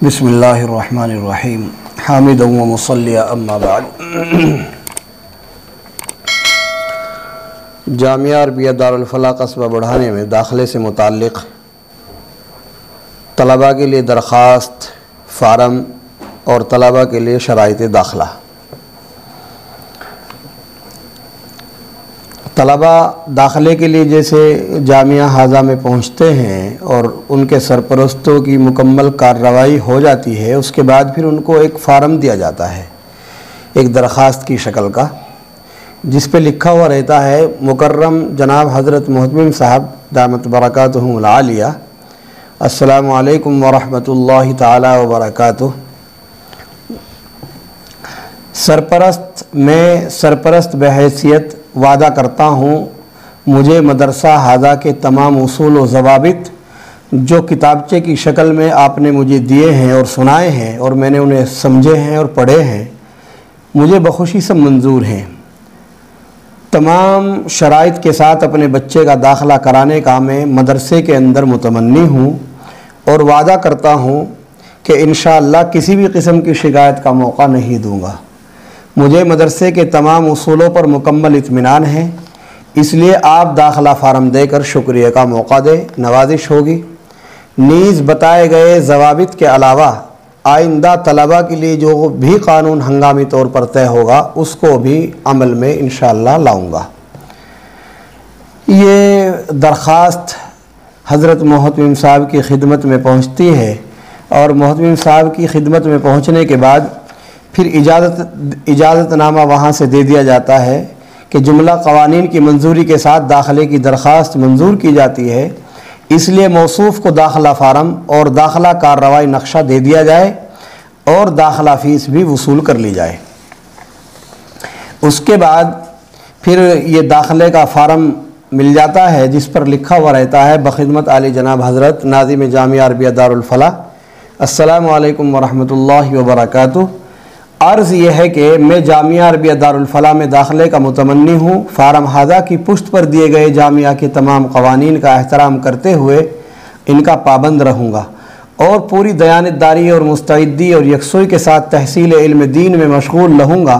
बिस्मिल्लाहिर्रहमानिर्रहीम हामिदन व मुसल्लिया अम्मा बाद। जामिया अरबिया दारुल फलाह कस्बा बढ़ाने में दाखिले से मुताल्लिक़ तलबा के लिए दरख्वास्त फ़ारम और तलबा के लिए शराइत दाखिला। तलबा दाखिले के लिए जैसे जामिया हाजा में पहुँचते हैं और उनके सरपरस्तों की मुकम्मल कार्रवाई हो जाती है, उसके बाद फिर उनको एक फ़ारम दिया जाता है एक दरख्वास्त की शक्ल का, जिस पे लिखा हुआ रहता है मुकर्रम जनाब हज़रत मोहतमिम साहब दामत बरकातुहुमुल आलिया, अस्सलामु अलैकुम व रहमतुल्लाहि ताला व बरकातुहू। मैं सरपरस्त बहैसियत वादा करता हूँ, मुझे मदरसा हाजा के तमाम उसूल व ज़वाबित जो किताबचे की शक्ल में आपने मुझे दिए हैं और सुनाए हैं और मैंने उन्हें समझे हैं और पढ़े हैं, मुझे बखुशी से मंजूर हैं। तमाम शराइत के साथ अपने बच्चे का दाखिला कराने का मैं मदरसे के अंदर मुतमन्नी हूँ और वादा करता हूँ कि इंशाअल्लाह किसी भी किस्म की शिकायत का मौका नहीं दूँगा। मुझे मदरसे के तमाम उसूलों पर मुकम्मल इत्मीनान है, इसलिए आप दाखिला फ़ारम देकर शुक्रिया का मौका दें, नवाजिश होगी। नीज़ बताए गए ज़वाबित के अलावा आइंदा तलबा के लिए जो भी कानून हंगामी तौर पर तय होगा उसको भी अमल में इंशाअल्लाह लाऊंगा। ये दरख्वास्त हज़रत मोहतमिम साहब की खिदमत में पहुँचती है और मोहतमिम साहब की खिदमत में पहुँचने के बाद फिर इजाज़तनामा वहाँ से दे दिया जाता है कि जुमला क़वानीन की मंजूरी के साथ दाखिले की दरख्वास्त मंजूर की जाती है, इसलिए मौसूफ़ को दाखिला फ़ारम और दाखिला कार्रवाई नक्शा दे दिया जाए और दाखिला फ़ीस भी वसूल कर ली जाए। उसके बाद फिर ये दाखिले का फ़ारम मिल जाता है जिस पर लिखा हुआ रहता है बख़िदमत आली जनाब हज़रत नाज़िम जामिया अरबिया दारुल फलाह, अस्सलामु अलैकुम व रहमतुल्लाहि व बरकातुहू। अर्ज़ यह है कि मैं जामिया अरबिया दारुल फलाह में दाखिले का मुतमन्नी हूँ। फ़ारम हाजा की पुश्त पर दिए गए जामिया के तमाम क़वानीन का एहतराम करते हुए इनका पाबंद रहूँगा और पूरी दयानतदारी और मुस्तैदी और यकसुई के साथ तहसील इल्म दीन में मशगूल रहूँगा।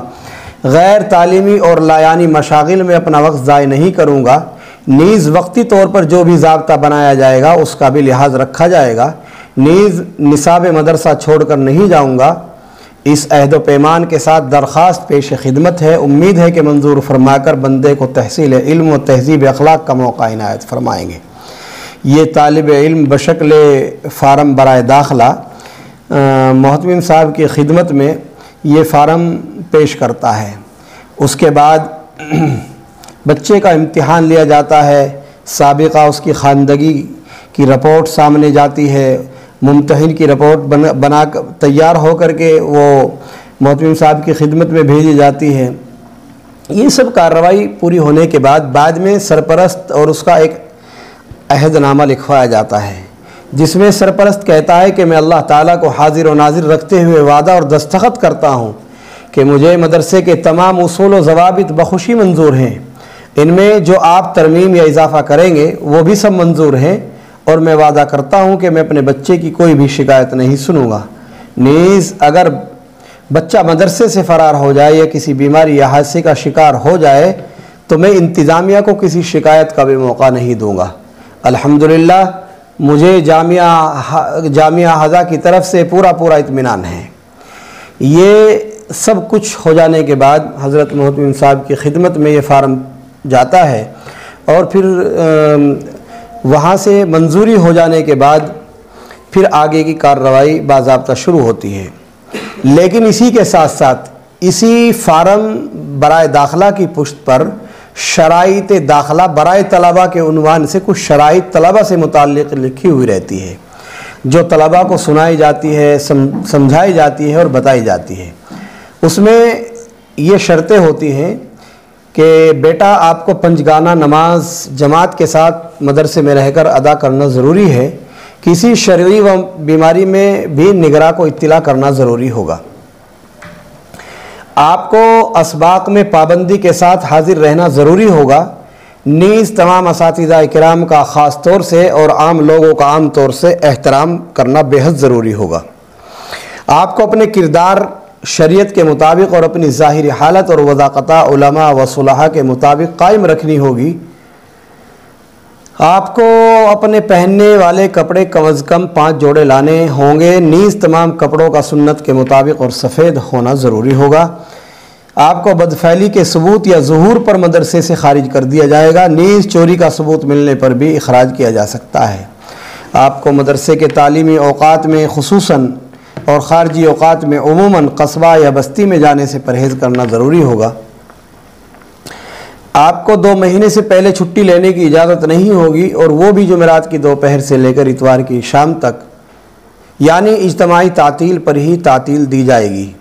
गैर तालीमी और लायानी मशागिल में अपना वक्त ज़ाय नहीं करूँगा। नीज़ वक्ती तौर पर जो भी ज़ाब्ता बनाया जाएगा उसका भी लिहाज रखा जाएगा। नीज़ निसाब मदरसा छोड़कर नहीं जाऊँगा। इस अहद पैमान के साथ दरख्वास्त पेश खिदमत है। उम्मीद है कि मंजूर फरमाकर बंदे को तहसील इल्म व तहज़ीब अखलाक का मौका इनायत फरमाएँगे। ये तालिब इल्म बशक्ल फ़ारम बराए दाखिला मोहतमिम साहब की खिदमत में ये फ़ारम पेश करता है। उसके बाद बच्चे का इम्तिहान लिया जाता है, साबिक़ा उसकी ख़ानदगी की रिपोर्ट सामने जाती है, मुम्तहिन की रिपोर्ट बना तैयार हो कर के वो मोहतमिम साहब की खिदमत में भेजी जाती है। ये सब कार्रवाई पूरी होने के बाद में सरपरस्त और उसका एक अहदनामा लिखवाया जाता है जिसमें सरपरस्त कहता है कि मैं अल्लाह ताला को हाजिर और नाजिर रखते हुए वादा और दस्तखत करता हूँ कि मुझे मदरसे के तमाम उसूल व ज़वाबित बखुशी मंजूर हैं। इनमें जो आप तरमीम या इजाफ़ा करेंगे वो भी सब मंजूर हैं और मैं वादा करता हूँ कि मैं अपने बच्चे की कोई भी शिकायत नहीं सुनूँगा। नीज़ अगर बच्चा मदरसे से फ़रार हो जाए या किसी बीमारी या हादसे का शिकार हो जाए तो मैं इंतज़ामिया को किसी शिकायत का भी मौका नहीं दूँगा। अल्हम्दुलिल्लाह मुझे जामिया हाजा की तरफ से पूरा इत्मीनान है। ये सब कुछ हो जाने के बाद हज़रत मोहतमिम साहब की खिदमत में ये फ़ारम जाता है और फिर वहाँ से मंजूरी हो जाने के बाद फिर आगे की कार्रवाई बाज़ाब्ता शुरू होती है। लेकिन इसी के साथ साथ इसी फ़ारम बराए दाखिला की पुश्त पर शराइत दाखिला बराए तलबा के उन्वान से कुछ शराइत तलबा से मुताल्लिक़ लिखी हुई रहती है जो तलबा को सुनाई जाती है, समझाई जाती है और बताई जाती है। उसमें ये शर्तें होती हैं कि बेटा आपको पंजगाना नमाज जमात के साथ मदरसे में रहकर अदा करना ज़रूरी है। किसी शरई व बीमारी में भी निगरां को इत्तला करना ज़रूरी होगा। आपको असबाक में पाबंदी के साथ हाजिर रहना ज़रूरी होगा। नीज़ तमाम असातिज़ा इकराम का ख़ास तौर से और आम लोगों का आम तौर से एहतराम करना बेहद ज़रूरी होगा। आपको अपने किरदार शरीयत के मुताबिक और अपनी ज़ाहिरी हालत और वज़ाक़ता उलमा व सुलहा के मुताबिक कायम रखनी होगी। आपको अपने पहनने वाले कपड़े कम अज़ कम 5 जोड़े लाने होंगे। नीज़ तमाम कपड़ों का सुन्नत के मुताबिक और सफ़ेद होना ज़रूरी होगा। आपको बदफैली के सबूत या ज़ुहूर पर मदरसे से खारिज कर दिया जाएगा। नीज़ चोरी का सबूत मिलने पर भी इखराज किया जा सकता है। आपको मदरसे के तालीमी औक़ात में खुसूसन और ख़ारजी औक़ात में उमूमन कस्बा या बस्ती में जाने से परहेज़ करना ज़रूरी होगा। आपको 2 महीने से पहले छुट्टी लेने की इजाज़त नहीं होगी, और वो भी जुमेरात की दोपहर से लेकर इतवार की शाम तक, यानी इज्तमाई तातील पर ही तातील दी जाएगी।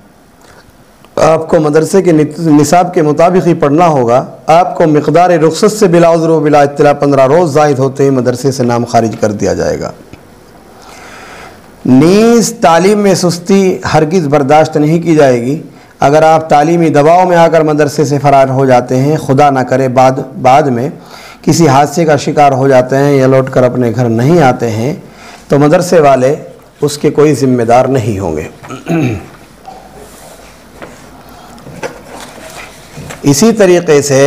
आपको मदरसे के निसाब के मुताबिक ही पढ़ना होगा। आपको मिक़दार रुख़सत से बिला उज़्र व बिला इत्तिला 15 रोज़ ज़ायद होते ही मदरसे से नाम खारिज कर दिया जाएगा। नीज़ तालीम में सुस्ती हरगिज़ बर्दाश्त नहीं की जाएगी। अगर आप तालीमी दबाव में आकर मदरसे से फ़रार हो जाते हैं, खुदा ना करे बाद में किसी हादसे का शिकार हो जाते हैं या लौट कर अपने घर नहीं आते हैं, तो मदरसे वाले उसके कोई ज़िम्मेदार नहीं होंगे। इसी तरीक़े से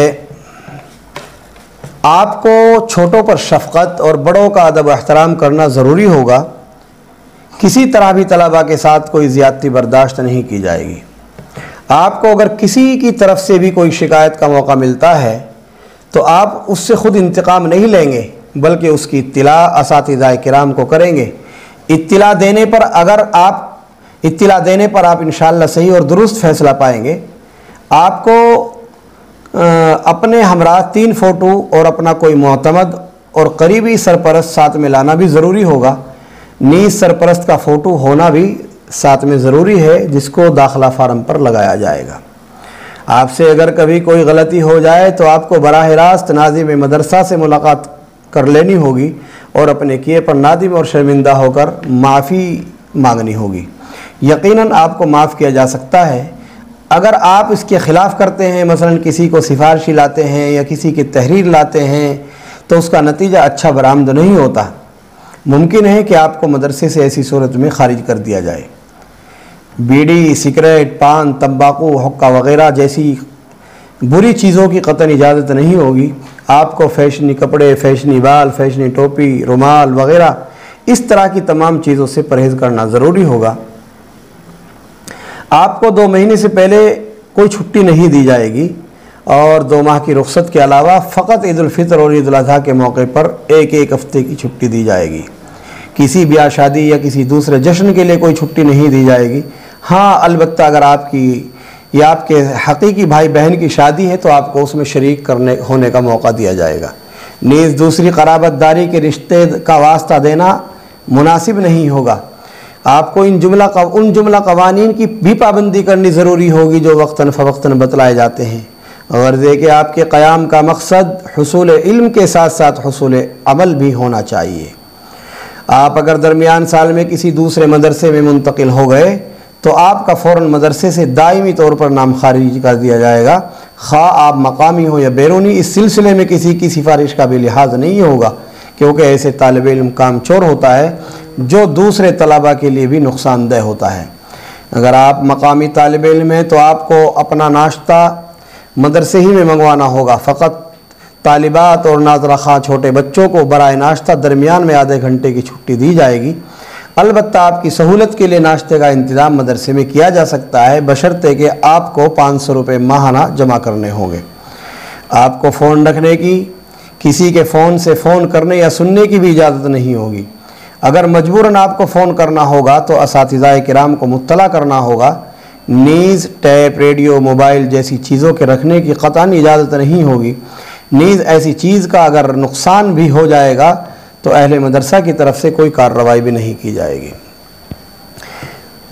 आपको छोटों पर शफ़क़त और बड़ों का अदब एहतराम करना ज़रूरी होगा। किसी तरह भी तलबा के साथ कोई ज़्यादती बर्दाश्त नहीं की जाएगी। आपको अगर किसी की तरफ से भी कोई शिकायत का मौका मिलता है तो आप उससे ख़ुद इंतकाम नहीं लेंगे, बल्कि उसकी इत्तिला असातिज़ाए किराम को करेंगे। इत्तिला देने पर आप इंशाअल्लाह सही और दुरुस्त फ़ैसला पाएंगे। आपको अपने हमरा 3 फ़ोटो और अपना कोई मोतमद और करीबी सरपरस्त साथ में लाना भी ज़रूरी होगा। नीज़ सरपरस्त का फ़ोटो होना भी साथ में ज़रूरी है, जिसको दाखिला फार्म पर लगाया जाएगा। आपसे अगर कभी कोई गलती हो जाए तो आपको बराह रास्त नाज़िम मदरसा से मुलाकात कर लेनी होगी और अपने किए पर नादिम और शर्मिंदा होकर माफ़ी मांगनी होगी। यकीनन आपको माफ़ किया जा सकता है। अगर आप इसके ख़िलाफ़ करते हैं, मसलन किसी को सिफारिशी लाते हैं या किसी की तहरीर लाते हैं, तो उसका नतीजा अच्छा बरामद नहीं होता। मुमकिन है कि आपको मदरसे से ऐसी सूरत में खारिज कर दिया जाए। बीड़ी, सिगरेट, पान, तंबाकू, हुक्का वग़ैरह जैसी बुरी चीज़ों की क़तन इजाज़त नहीं होगी। आपको फ़ैशनी कपड़े, फ़ैशनी बाल, फ़ैशनी टोपी, रुमाल वग़ैरह इस तरह की तमाम चीज़ों से परहेज़ करना ज़रूरी होगा। आपको 2 महीने से पहले कोई छुट्टी नहीं दी जाएगी, और 2 माह की रुख़सत के अलावा फ़कत ईद उल फ़ितर और ईद उल अज़हा के मौके पर एक हफ़्ते की छुट्टी दी जाएगी। किसी ब्याह शादी या किसी दूसरे जश्न के लिए कोई छुट्टी नहीं दी जाएगी। हाँ, अलबत्ता अगर आपकी या आपके हकीकी भाई बहन की शादी है तो आपको उसमें शरीक होने का मौका दिया जाएगा। नीज़ दूसरी क़राबतदारी के रिश्ते का वास्ता देना मुनासिब नहीं होगा। आपको उन जुमला कवानीन की भी पाबंदी करनी ज़रूरी होगी जो वक्तन फ़वक्तन बतलाए जाते हैं। गर्ज़ है कि आपके क़याम का मकसद हुसूल इल्म के साथ साथ हुसूल अमल भी होना चाहिए। आप अगर दरमियान साल में किसी दूसरे मदरसे में मुंतकिल हो गए तो आपका फ़ौरन मदरसे से दायमी तौर पर नाम खारिज कर दिया जाएगा। खा आप मकामी हो या बैरूनी, इस सिलसिले में किसी की सिफारिश का भी लिहाज नहीं होगा, क्योंकि ऐसे तालिब इल्म काम चोर होता है जो दूसरे तलबा के लिए भी नुकसानदेह होता है। अगर आप मकामी तालिब इल्म हैं तो आपको अपना नाश्ता मदरसे ही में मंगवाना होगा। फ़कत तालिबात और नाज़रा ख़ां छोटे बच्चों को बराए नाश्ता दरमियान में आधे घंटे की छुट्टी दी जाएगी। अलबत्ता आपकी सहूलत के लिए नाश्ते का इंतज़ाम मदरसे में किया जा सकता है, बशर्ते कि आपको 500 रुपये माहाना जमा करने होंगे। आपको फ़ोन रखने की, किसी के फ़ोन से फ़ोन करने या सुनने की भी इजाज़त नहीं होगी। अगर मजबूरन आपको फ़ोन करना होगा तो असातिज़ाए किराम को मुत्तला करना होगा। नीज़, टैप, रेडियो, मोबाइल जैसी चीज़ों के रखने की क़तअन इजाज़त नहीं होगी। नीज़ ऐसी चीज़ का अगर नुकसान भी हो जाएगा तो अहले मदरसा की तरफ से कोई कार्रवाई भी नहीं की जाएगी।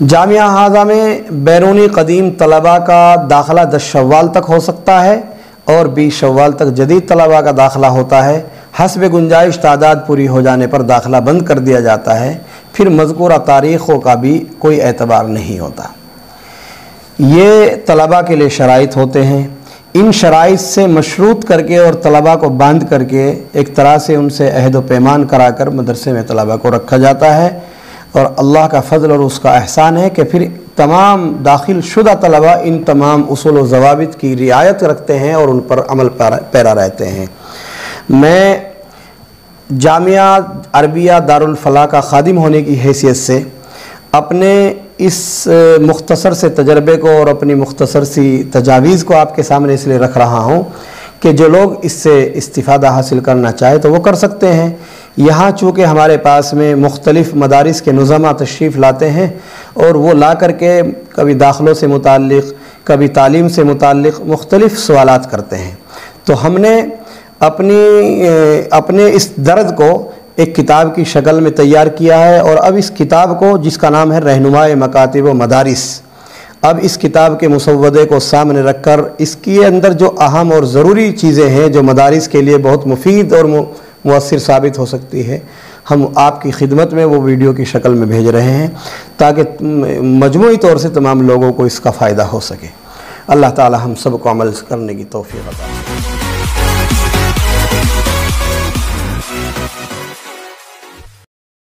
जामिया हाज़ा में बैरूनी कदीम तलबा का दाखिला 10 शव्वाल तक हो सकता है और 20 शव्वाल तक जदीद तलबा का दाखिला होता है। हस्ब गुंजाइश तादाद पूरी हो जाने पर दाखिला बंद कर दिया जाता है। फिर मज़कूरा तारीख़ों का भी कोई एतबार नहीं होता। ये तलबा के लिए शराइत होते हैं। इन शराइत से मशरूत करके और तलबा को बांध करके एक तरह से उनसे अहद व पैमान कराकर मदरसे में तलबा को रखा जाता है और अल्लाह का फ़ज़ल और उसका एहसान है कि फिर तमाम दाखिल शुदा तलबा इन तमाम उसूल व ज़वाबित की रियायत रखते हैं और उन पर अमल पैरा रहते हैं। मैं जामिया अरबिया दारुल फलाह का खादिम होने की हैसियत से अपने इस मुख्तसर से तजर्बे को और अपनी मुख्तसर सी तजावीज़ को आपके सामने इसलिए रख रहा हूँ कि जो लोग इससे इस्तिफ़ादा हासिल करना चाहे तो वो कर सकते हैं। यहाँ चूँकि हमारे पास में मुख्तलिफ़ मदारिस के नुज़मा तशरीफ़ लाते हैं और वो ला करके कभी दाखिलों से मुताल्लिक़, कभी तालीम से मुताल्लिक़ मुख्तलिफ़ सवालात करते हैं। तो हमने अपने इस दर्द को एक किताब की शक्ल में तैयार किया है और अब इस किताब को, जिसका नाम है रहनुमाए मकातिब व मदारिस, अब इस किताब के मुसव्वदे को सामने रखकर इसके अंदर जो अहम और ज़रूरी चीज़ें हैं जो मदारिस के लिए बहुत मुफीद और मुअस्सिर साबित हो सकती है, हम आपकी खिदमत में वो वीडियो की शक्ल में भेज रहे हैं ताकि मजमूई तौर से तमाम लोगों को इसका फ़ायदा हो सके। अल्लाह ताला हम सब को अमल करने की तौफीक अता फरमाए।